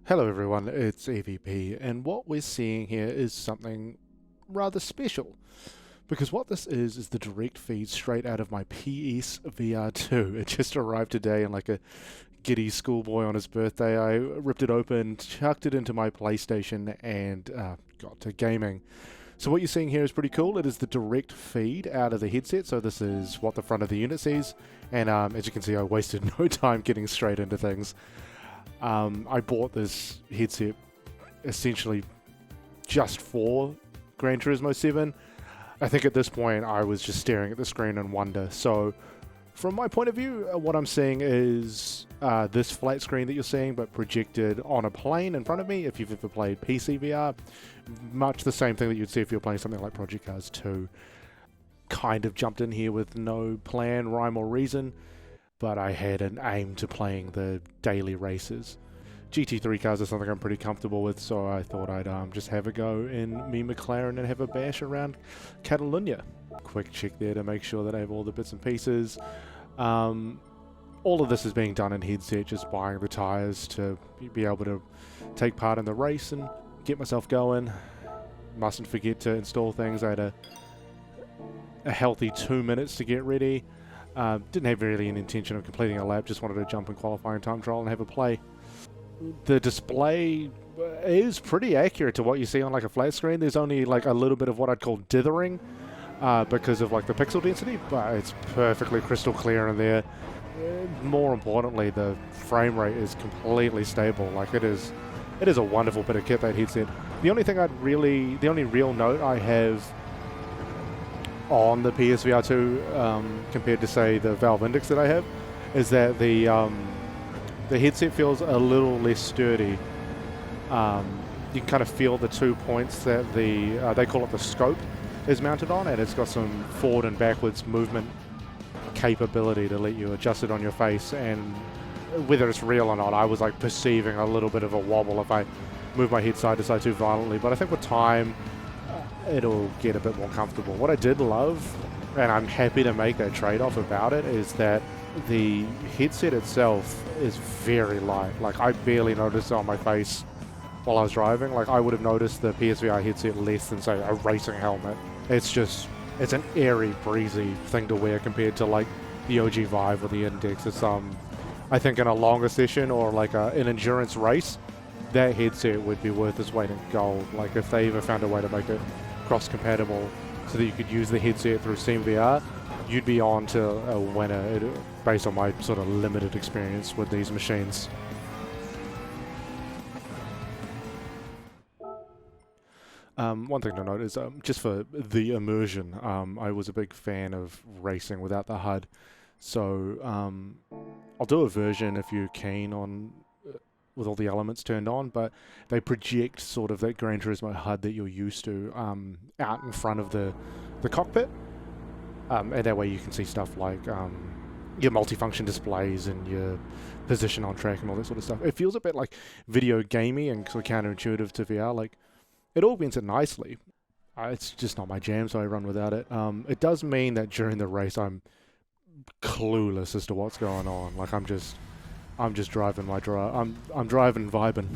Hello everyone, it's EVP, and what we're seeing here is something rather special. Because what this is the direct feed straight out of my PS VR 2. It just arrived today, and like a giddy schoolboy on his birthday, I ripped it open, chucked it into my PlayStation, and got to gaming. So what you're seeing here is pretty cool. It is the direct feed out of the headset, so this is what the front of the unit sees. And as you can see, I wasted no time getting straight into things. I bought this headset essentially just for Gran Turismo 7. I think at this point I was just staring at the screen in wonder. So from my point of view, what I'm seeing is this flat screen that you're seeing, but projected on a plane in front of me. If you've ever played PC VR, much the same thing that you'd see if you're playing something like Project Cars 2. Kind of jumped in here with no plan, rhyme or reason, but I had an aim to playing the daily races. GT3 cars are something I'm pretty comfortable with, so I thought I'd just have a go in me McLaren and have a bash around Catalonia. Quick check there to make sure that I have all the bits and pieces. All of this is being done in headset, just buying the tyres to be able to take part in the race and get myself going. Mustn't forget to install things. I had a healthy 2 minutes to get ready. Didn't have really an intention of completing a lap, just wanted to jump in qualifying time trial and have a play. The display is pretty accurate to what you see on like a flat screen. There's only like a little bit of what I'd call dithering because of like the pixel density, but it's perfectly crystal clear in there. More importantly, the frame rate is completely stable. Like it is a wonderful bit of kit, that headset. The only real note I have on the PSVR 2 compared to say the Valve Index that I have is that the headset feels a little less sturdy. You can kind of feel the 2 points that they call it the scope is mounted on, and it's got some forward and backwards movement capability to let you adjust it on your face. And whether it's real or not, I was like perceiving a little bit of a wobble if I move my head side to side too violently, but I think with time it'll get a bit more comfortable. What I did love, and I'm happy to make that trade-off about it, is that the headset itself is very light. Like I barely noticed it on my face while I was driving. Like I would have noticed the PSVR headset less than say a racing helmet. It's an airy, breezy thing to wear compared to like the OG Vive or the Index. It's I think in a longer session or like an endurance race, that headset would be worth its weight in gold. Like if they ever found a way to make it cross-compatible so that you could use the headset through SteamVR, you'd be on to a winner based on my sort of limited experience with these machines. One thing to note is just for the immersion, I was a big fan of racing without the HUD, so I'll do a version if you're keen on with all the elements turned on, but they project sort of that Gran Turismo HUD that you're used to out in front of the cockpit, and that way you can see stuff like your multifunction displays and your position on track and all that sort of stuff. It feels a bit like video gamey and sort of counterintuitive to VR. Like it augments it nicely. It's just not my jam, so I run without it. It does mean that during the race I'm clueless as to what's going on. Like I'm just driving my drive. I'm driving vibing.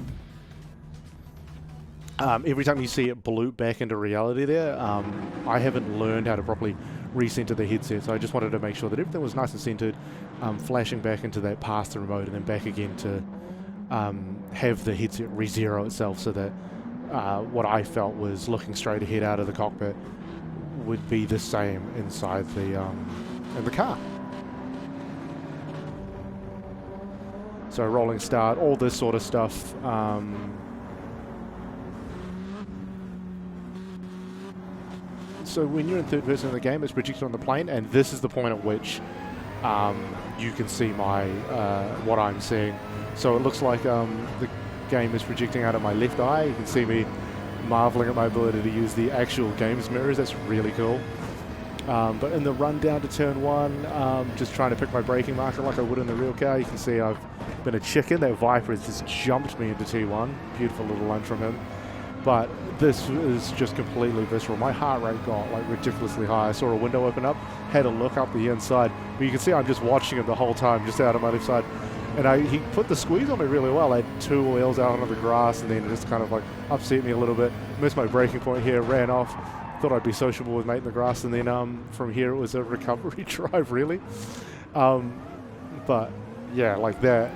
Every time you see it bloop back into reality there, I haven't learned how to properly recenter the headset, so I just wanted to make sure that everything was nice and centered, flashing back into that pass-through mode and then back again to have the headset re-zero itself so that what I felt was looking straight ahead out of the cockpit would be the same inside in the car. So rolling start, all this sort of stuff. So when you're in third person in the game, it's projected on the plane, and this is the point at which you can see my what I'm seeing. So it looks like the game is projecting out of my left eye. You can see me marveling at my ability to use the actual game's mirrors. That's really cool. But in the run down to turn one, just trying to pick my braking marker like I would in the real car. You can see I've been a chicken. That Viper has just jumped me into T1. Beautiful little lunge from him. But this is just completely visceral. My heart rate got like ridiculously high. I saw a window open up, had a look up the inside. But you can see I'm just watching him the whole time, just out of my left side. And he put the squeeze on me really well. I had 2 wheels out onto the grass, and then it just kind of like upset me a little bit. Missed my braking point here, ran off. Thought I'd be sociable with mate in the grass, and then from here it was a recovery drive, really. But yeah, like that.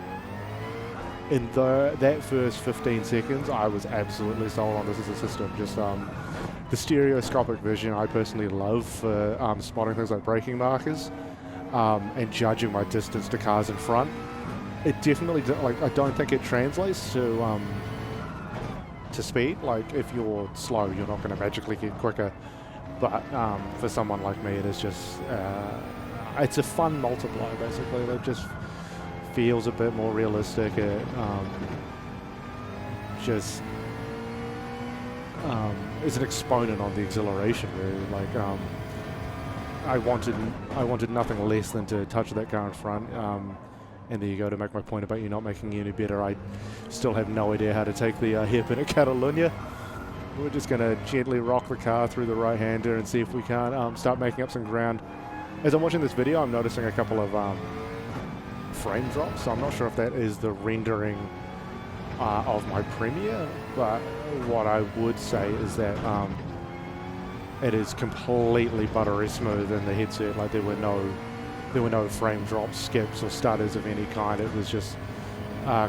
In that first 15 seconds, I was absolutely sold on this as a system. Just the stereoscopic vision I personally love for spotting things like braking markers and judging my distance to cars in front. It definitely, like, I don't think it translates to speed. Like, if you're slow, you're not going to magically get quicker. But for someone like me, it is just, it's a fun multiplier, basically. It just feels a bit more realistic. It just is an exponent on the exhilaration, really. Like, I wanted nothing less than to touch that car in front. And there you go, to make my point about you not making it any better. I still have no idea how to take the hairpin at Catalunya. We're just going to gently rock the car through the right-hander and see if we can start making up some ground. As I'm watching this video, I'm noticing a couple of frame drops, so I'm not sure if that is the rendering of my Premiere, but what I would say is that it is completely buttery smooth in the headset. Like, there were no frame drops, skips, or stutters of any kind. It was just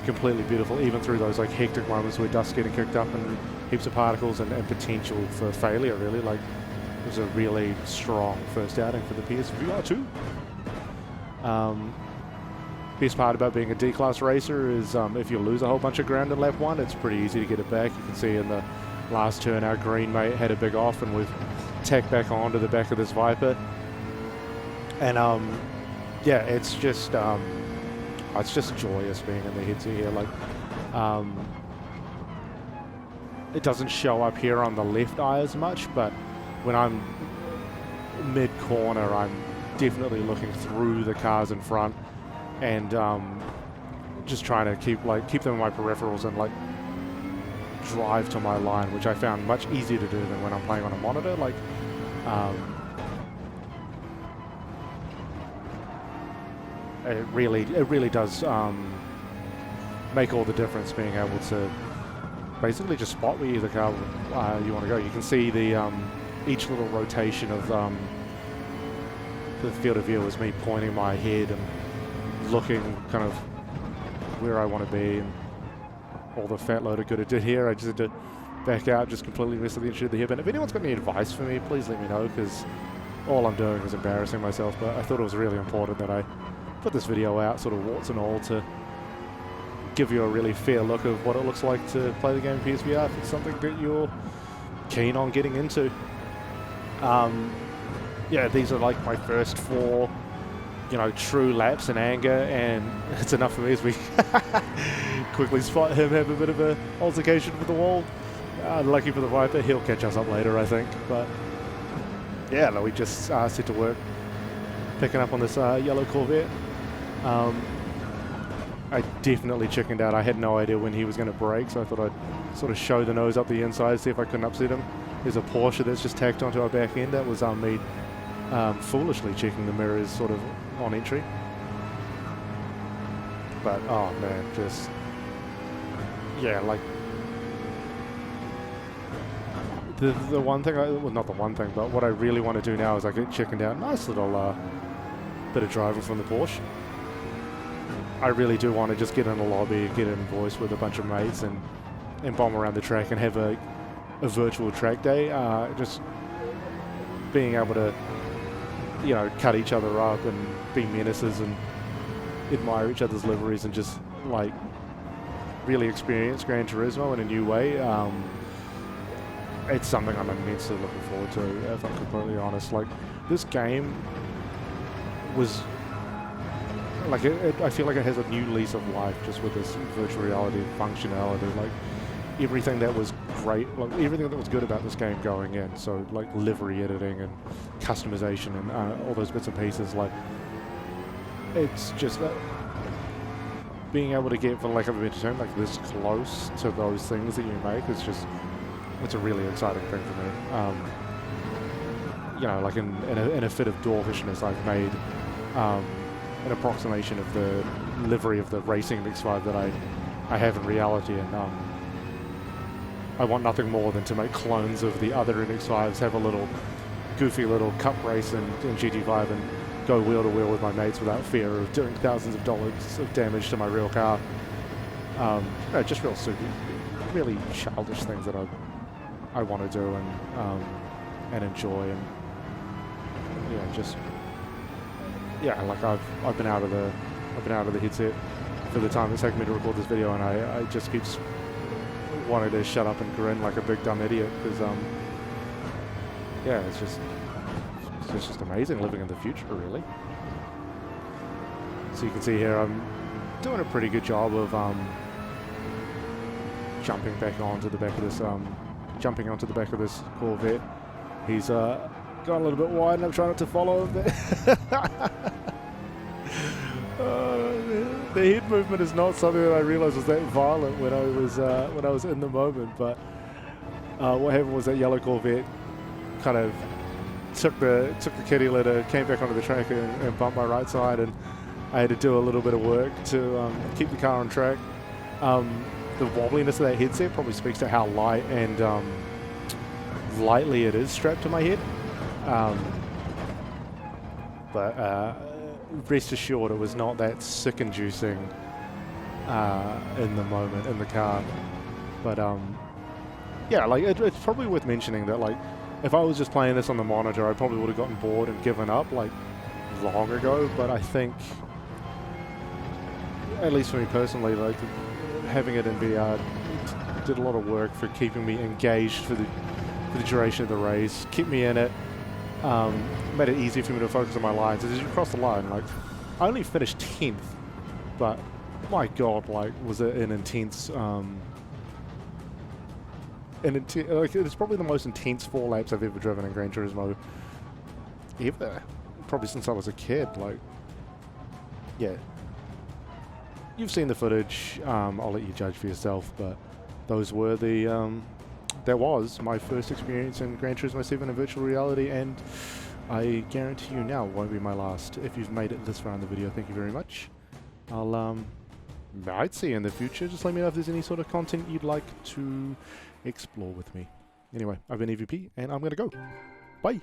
completely beautiful, even through those like hectic moments where dust's getting kicked up and heaps of particles and potential for failure, really. Like, it was a really strong first outing for the PSVR 2. Best part about being a D-Class racer is if you lose a whole bunch of ground in lap 1, it's pretty easy to get it back. You can see in the last turn our green mate had a big off, and we've tacked back onto the back of this Viper. And yeah, it's just joyous being in the headset here. Like, it doesn't show up here on the left eye as much, but when I'm mid-corner, I'm definitely looking through the cars in front and just trying to keep them in my peripherals and like drive to my line, which I found much easier to do than when I'm playing on a monitor. Like, it really does make all the difference being able to basically just spot where the car you want to go. You can see the each little rotation of the field of view is me pointing my head and looking kind of where I want to be, and all the fat load of good it did here. I just had to back out, just completely miss the entry of the hairpin. If anyone's got any advice for me, please let me know, because all I'm doing is embarrassing myself. But I thought it was really important that I put this video out, sort of warts and all, to give you a really fair look of what it looks like to play the game in PSVR if it's something that you're keen on getting into. Yeah, these are like my first 4, true laps in anger, and it's enough for me as we quickly spot him have a bit of a altercation with the wall. Lucky for the Viper, he'll catch us up later, I think. But yeah, we just set to work picking up on this yellow Corvette. I definitely chickened out. I had no idea when he was going to brake, so I thought I'd sort of show the nose up the inside, see if I couldn't upset him. There's a Porsche that's just tacked onto our back end. That was me foolishly checking the mirrors sort of on entry. But, oh man, just, yeah, like, the one thing, well, not the one thing, but what I really want to do now is I get chickened out. Nice little bit of driving from the Porsche. I really do want to just get in a lobby, get in voice with a bunch of mates and bomb around the track and have a virtual track day. Just being able to, cut each other up and be menaces and admire each other's liveries and just like really experience Gran Turismo in a new way. It's something I'm immensely looking forward to, if I'm completely honest. Like, this game was like, I feel like it has a new lease of life just with this virtual reality functionality. Like, everything that was great, like everything that was good about this game going in, so like livery editing and customization and all those bits and pieces, like, it's just being able to get, for lack of a better term, like this close to those things that you make is just, it's a really exciting thing for me. Like in a fit of dwarfishness, I've made an approximation of the livery of the racing MX-5 that I have in reality, and I want nothing more than to make clones of the other MX-5s, have a little goofy little cup race in GT5 and go wheel to wheel with my mates without fear of doing thousands of dollars of damage to my real car. No, just real super, really childish things that I want to do and enjoy, and yeah, just yeah, like I've been out of the headset for the time it's taken me to record this video, and I just keep wanting to shut up and grin like a big dumb idiot, because yeah, it's just amazing living in the future, really. So you can see here I'm doing a pretty good job of jumping onto the back of this Corvette. He's gone a little bit wide, and I'm trying not to follow him there. The head movement is not something that I realised was that violent when I was in the moment. But what happened was that yellow Corvette kind of took the kitty litter, came back onto the track, and bumped my right side, and I had to do a little bit of work to keep the car on track. The wobbliness of that headset probably speaks to how light and lightly it is strapped to my head. But rest assured, it was not that sick-inducing in the moment in the car. But yeah, like it's probably worth mentioning that, like, if I was just playing this on the monitor, I probably would have gotten bored and given up like long ago. But I think, at least for me personally, like having it in VR did a lot of work for keeping me engaged for the duration of the race, keep me in it. Made it easier for me to focus on my lines. As you cross the line, like, I only finished 10th, but my god, like, was it an intense, like, it's probably the most intense 4 laps I've ever driven in Gran Turismo ever, probably since I was a kid. Like, yeah, you've seen the footage. I'll let you judge for yourself, but those were the that was my first experience in Gran Turismo 7 in virtual reality, and I guarantee you now it won't be my last. If you've made it this far in the video, thank you very much. I'd see you in the future. Just let me know if there's any sort of content you'd like to explore with me. Anyway, I've been EVP, and I'm going to go. Bye!